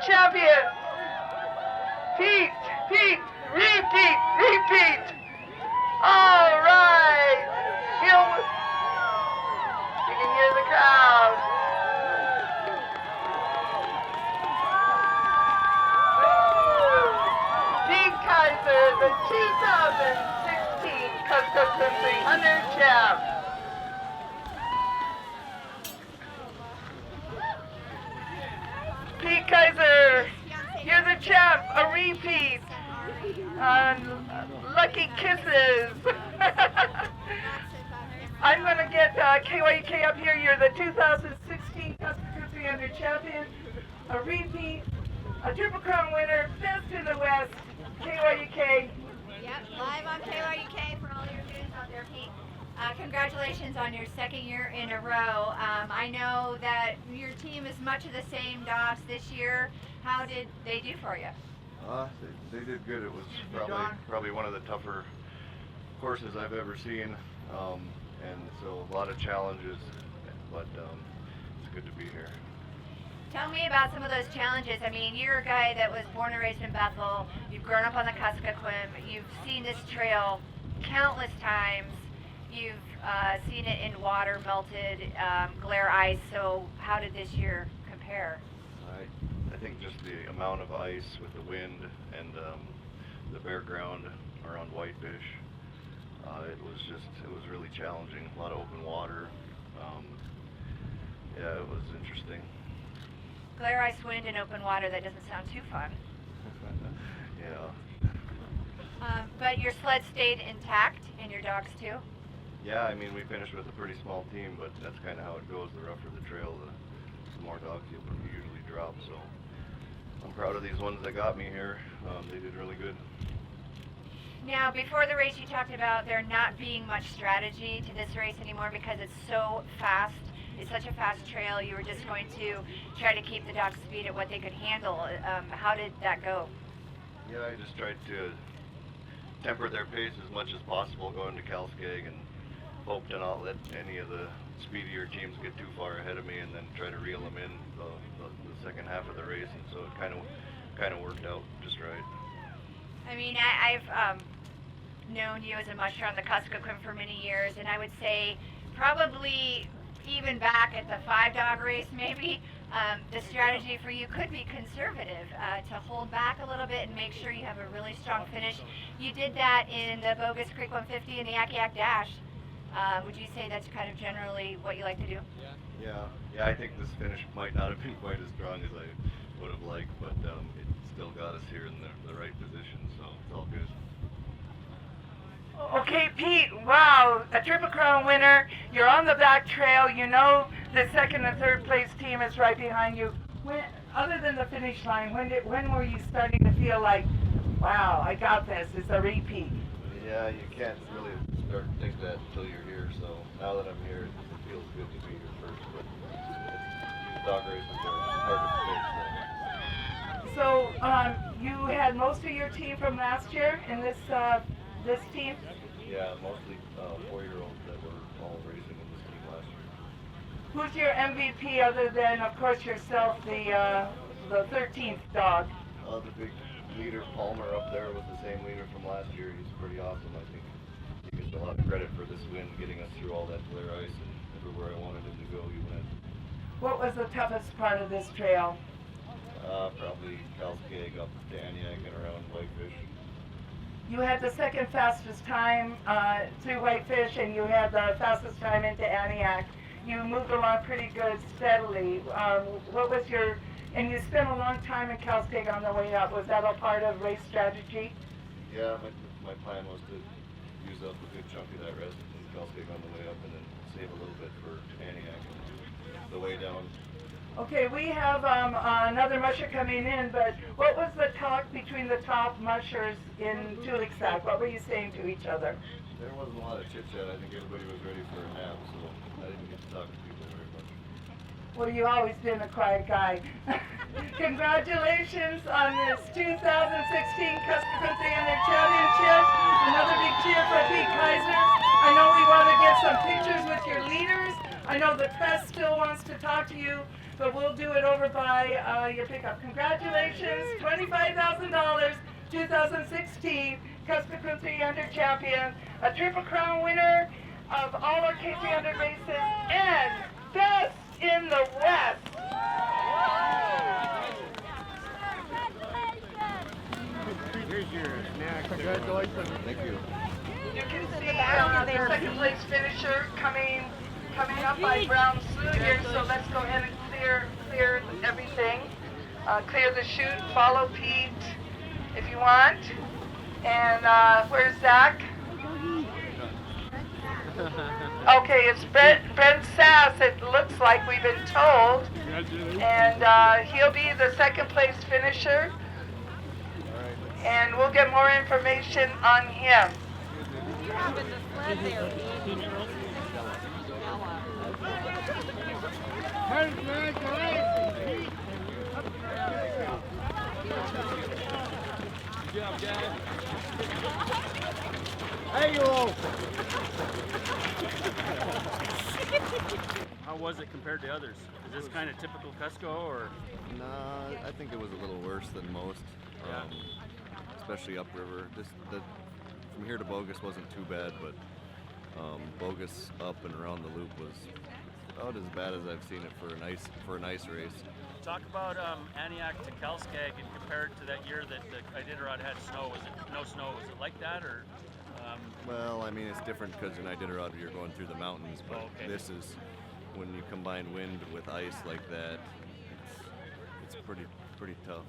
champion. Pete, repeat. All right. You can hear the crowd. Pete Kaiser, the 2016 Kuskokwim 300 champ. Pete Kaiser, you're the champ, a repeat. Lucky kisses. I'm going to get KYUK up here. You're the 2016 Kuskokwim 300 champion, a repeat, a Triple Crown winner, best in the West, KYUK. Yep, live on KYUK for all your students out there, Pete. Congratulations on your second year in a row. I know that your team is much of the same dogs this year. How did they do for you? They did good. It was probably one of the tougher courses I've ever seen, and so a lot of challenges, but it's good to be here. Tell me about some of those challenges. I mean, you're a guy that was born and raised in Bethel. You've grown up on the Kuskokwim. You've seen this trail countless times. You've seen it in water, melted, glare ice. So how did this year compare? I think just the amount of ice with the wind and the bare ground around whitefish, it was really challenging. A lot of open water. Yeah, it was interesting. Glare ice, wind, and open water, that doesn't sound too fun. Yeah. But your sled stayed intact, and your dogs too? Yeah, I mean, we finished with a pretty small team, but that's kind of how it goes. The rougher the trail, the more dogs you usually drop. So I'm proud of these ones that got me here. They did really good. Now, before the race, you talked about there not being much strategy to this race anymore because it's so fast. It's such a fast trail. You were just going to try to keep the dogs' speed at what they could handle. How did that go? Yeah, I just tried to temper their pace as much as possible going to Calskeg and hope to not let any of the speedier teams get too far ahead of me, and then try to reel them in the second half of the race. And so it kind of worked out just right. I mean, I've known you as a musher on the Kuskokwim for many years, and I would say probably even back at the 5-dog race maybe, the strategy for you could be conservative, to hold back a little bit and make sure you have a really strong finish. You did that in the Bogus Creek 150 and the Yak Yak Dash. Would you say that's kind of generally what you like to do? Yeah, I think this finish might not have been quite as strong as I would have liked, but it still got us here in the right position, so it's all good. Okay, Pete, wow, a Triple Crown winner. You're on the back trail. You know the second and third place team is right behind you. Other than the finish line, when were you starting to feel like, wow, I got this, it's a repeat? Yeah, you can't really start to think that until you're here, so now that I'm here, it feels good to be here first, but these dog races are hard to predict. So you had most of your team from last year in this team? Yeah, mostly 4-year-olds that were all racing in this team last year. Who's your MVP other than, of course, yourself, the 13th dog? The big leader, Palmer, up there was the same leader from last year. He's pretty awesome. I think he gets a lot of credit for this win, getting us through all that glare ice, and everywhere I wanted him to go, he went. What was the toughest part of this trail? Probably Calskeg up to Aniak and around Whitefish. You had the second fastest time through Whitefish, and you had the fastest time into Aniak. You moved along pretty good, steadily. What was and you spent a long time in Calskeg on the way up. Was that a part of race strategy? Yeah, my plan was to use up a good chunk of that rest in Calskeg on the way up, and then save a little bit for Aniak and the way down. Okay, we have another musher coming in, but what was the talk between the top mushers in Tuliksack? What were you saying to each other? There wasn't a lot of chit-chat. I think everybody was ready for a nap, so I didn't get to talk to people very much. Well, you've always been a quiet guy. Congratulations on this 2016 Kuskokwim 300 Championship. Another big cheer for Pete Kaiser. I know we want to get some pictures with your leaders. I know the press still wants to talk to you, but we'll do it over by your pickup. Congratulations, $25,000, 2016 Kuskokwim 300 champion, a Triple Crown winner of all our K300 races, and best in the West. Here's your snack. Congratulations. Thank you. You can see the second place finisher coming up by Brown Slough here, so let's go ahead and clear everything. Clear the chute, follow Pete if you want. And where's Zach? Okay, it's Brent Sass, it looks like we've been told. And he'll be the second place finisher. And we'll get more information on him. You have in the sled there, Good job, guys. Hey, you all. How was it compared to others? Is this kind of typical Cusco, or? Nah, I think it was a little worse than most, especially upriver. From here to Bogus wasn't too bad, but Bogus up and around the loop was about as bad as I've seen it for an ice race. Talk about Antioch to Kalskag and compared to that year that the Iditarod had snow. Was it no snow? Was it like that, or? Well, I mean, it's different because in Iditarod you're going through the mountains, but this is when you combine wind with ice like that. It's pretty tough.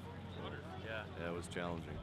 Yeah. Yeah, it was challenging.